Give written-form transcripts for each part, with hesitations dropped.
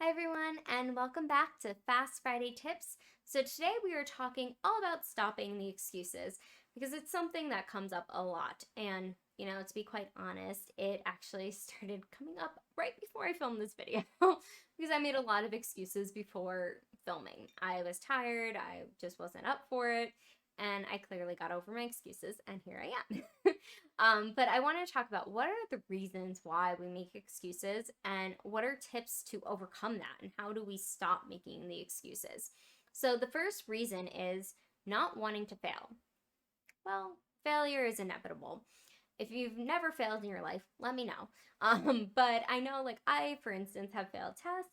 Hi everyone, and welcome back to Fast Friday Tips. So today we are talking all about stopping the excuses because it's something that comes up a lot. And, to be quite honest, it actually started coming up right before I filmed this video because I made a lot of excuses before filming. I was tired, I just wasn't up for it, and I clearly got over my excuses, and here I am. But I want to talk about what are the reasons why we make excuses and what are tips to overcome that and how do we stop making the excuses. So the first reason is not wanting to fail. Well, failure is inevitable. If you've never failed in your life, let me know. But I know, like I, for instance, have failed tests.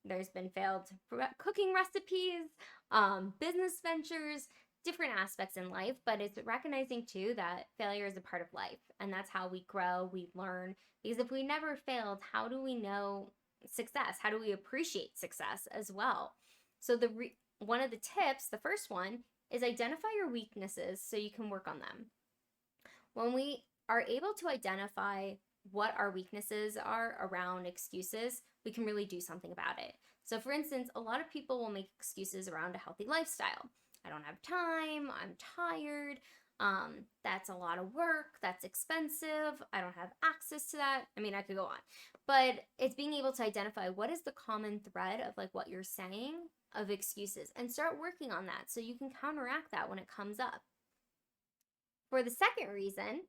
There's been failed cooking recipes, business ventures, different aspects in life, but it's recognizing too that failure is a part of life and that's how we grow, we learn. Because if we never failed, how do we know success? How do we appreciate success as well? So one of the tips, the first one, is identify your weaknesses so you can work on them. When we are able to identify what our weaknesses are around excuses, we can really do something about it. So for instance, a lot of people will make excuses around a healthy lifestyle. I don't have time, I'm tired, that's a lot of work, that's expensive, I don't have access to that. I mean, I could go on. But it's being able to identify what is the common thread of like what you're saying of excuses and start working on that so you can counteract that when it comes up. For the second reason,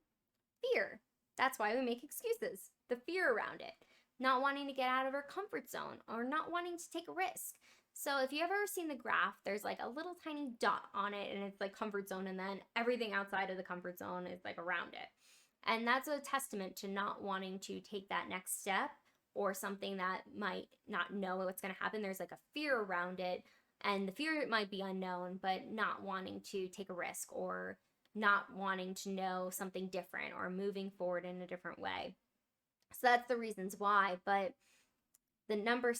fear. That's why we make excuses. The fear around it. Not wanting to get out of our comfort zone or not wanting to take a risk. So if you ever seen the graph, there's like a little tiny dot on it and it's like comfort zone, and then everything outside of the comfort zone is like around it. And that's a testament to not wanting to take that next step or something that might not know what's going to happen. There's like a fear around it, and the fear might be unknown, but not wanting to take a risk or not wanting to know something different or moving forward in a different way. So that's the reasons why. But the number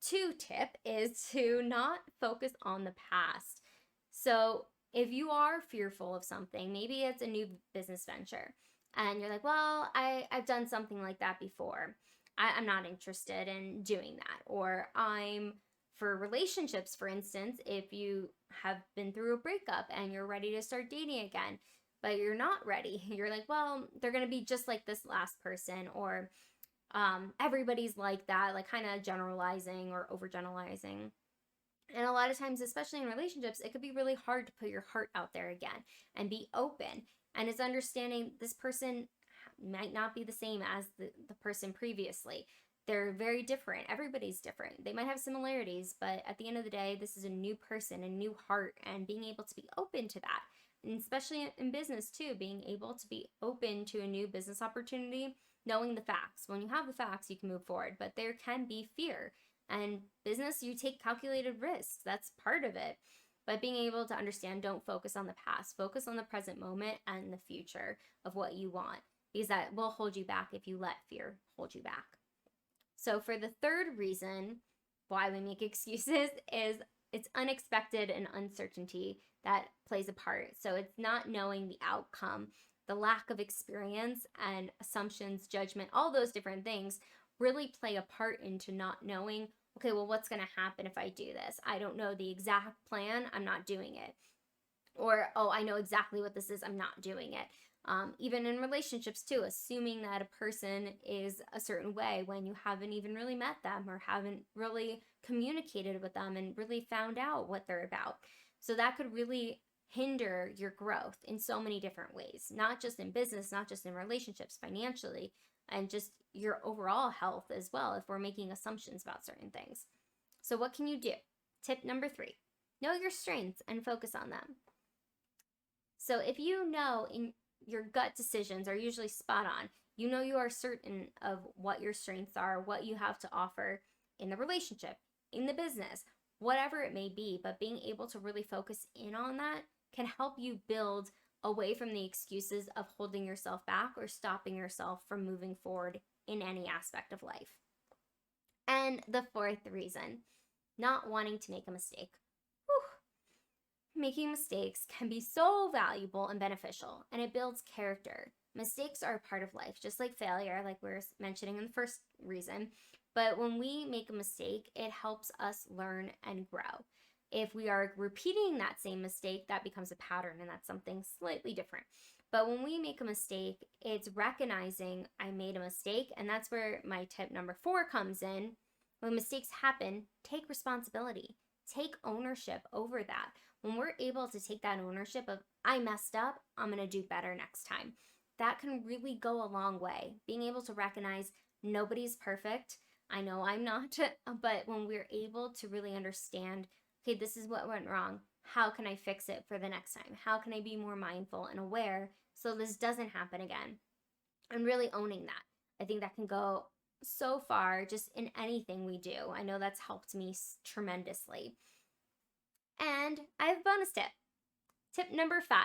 2 tip is to not focus on the past. So if you are fearful of something, maybe it's a new business venture, and you're like, well, I've done something like that before. I'm not interested in doing that. Or for relationships, for instance, if you have been through a breakup and you're ready to start dating again, but you're not ready, you're like, well, they're going to be just like this last person, or everybody's like that, like kind of generalizing or overgeneralizing. And a lot of times, especially in relationships, it could be really hard to put your heart out there again and be open. And it's understanding this person might not be the same as the person previously. They're very different. Everybody's different. They might have similarities, but at the end of the day, this is a new person, a new heart, and being able to be open to that. And especially in business too, being able to be open to a new business opportunity, knowing the facts. When you have the facts, you can move forward, but there can be fear. And business, you take calculated risks. That's part of it. But being able to understand, don't focus on the past, focus on the present moment and the future of what you want, because that will hold you back if you let fear hold you back. So for the third reason why we make excuses is it's unexpected and uncertainty that plays a part. So it's not knowing the outcome, the lack of experience and assumptions, judgment, all those different things really play a part into not knowing, okay, well, what's going to happen if I do this? I don't know the exact plan, I'm not doing it. Or, oh, I know exactly what this is, I'm not doing it. Even in relationships too, assuming that a person is a certain way when you haven't even really met them or haven't really communicated with them and really found out what they're about. So that could really hinder your growth in so many different ways, not just in business, not just in relationships, financially, and just your overall health as well if we're making assumptions about certain things. So what can you do? Tip number 3, know your strengths and focus on them. So if you know in your gut decisions are usually spot on, you know you are certain of what your strengths are, what you have to offer in the relationship, in the business, whatever it may be, but being able to really focus in on that can help you build away from the excuses of holding yourself back or stopping yourself from moving forward in any aspect of life. And the 4th reason, not wanting to make a mistake. Making mistakes can be so valuable and beneficial, and it builds character. Mistakes are a part of life, just like failure, like we were mentioning in the first reason, But when we make a mistake, it helps us learn and grow. If we are repeating that same mistake, that becomes a pattern, and that's something slightly different. But when we make a mistake, it's recognizing I made a mistake. And that's where my tip number 4 comes in. When mistakes happen, take responsibility. Take ownership over that. When we're able to take that ownership of, I messed up, I'm going to do better next time, that can really go a long way. Being able to recognize nobody's perfect. I know I'm not, but when we're able to really understand, okay, this is what went wrong. How can I fix it for the next time? How can I be more mindful and aware so this doesn't happen again? And really owning that. I think that can go so far just in anything we do. I know that's helped me tremendously. And I have a bonus tip. Tip number 5,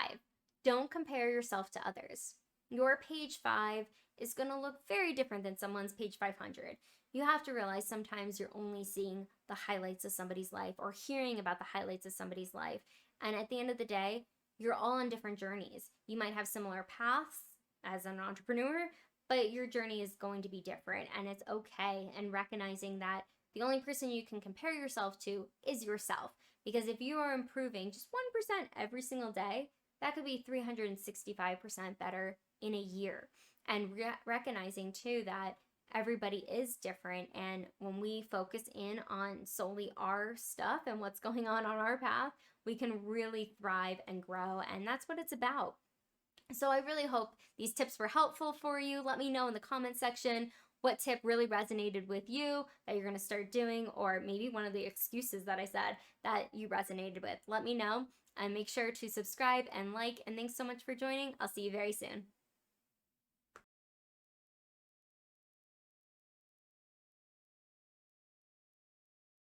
don't compare yourself to others. Your page 5 is going to look very different than someone's page 500. You have to realize sometimes you're only seeing the highlights of somebody's life or hearing about the highlights of somebody's life. And at the end of the day, you're all on different journeys. You might have similar paths as an entrepreneur, but your journey is going to be different, and it's okay. And recognizing that the only person you can compare yourself to is yourself. Because if you are improving just 1% every single day, that could be 365% better in a year. And recognizing too that everybody is different, and when we focus in on solely our stuff and what's going on our path, we can really thrive and grow, and that's what it's about. So I really hope these tips were helpful for you. Let me know in the comment section what tip really resonated with you that you're going to start doing, or maybe one of the excuses that I said that you resonated with. Let me know, and make sure to subscribe and like, and thanks so much for joining. I'll see you very soon.